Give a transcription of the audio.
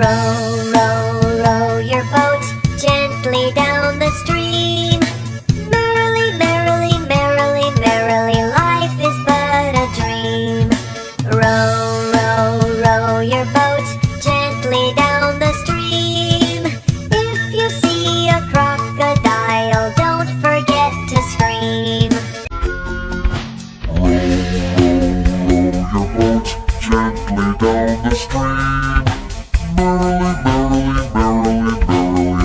Row, row, row your boat gently down the stream. Merrily, merrily, merrily, merrily, life is but a dream. Row, row, row your boat gently down the stream. If you see a crocodile, don't forget to scream. Row, row, row your boat gently down the stream. Merrily, merrily, merrily, merrily,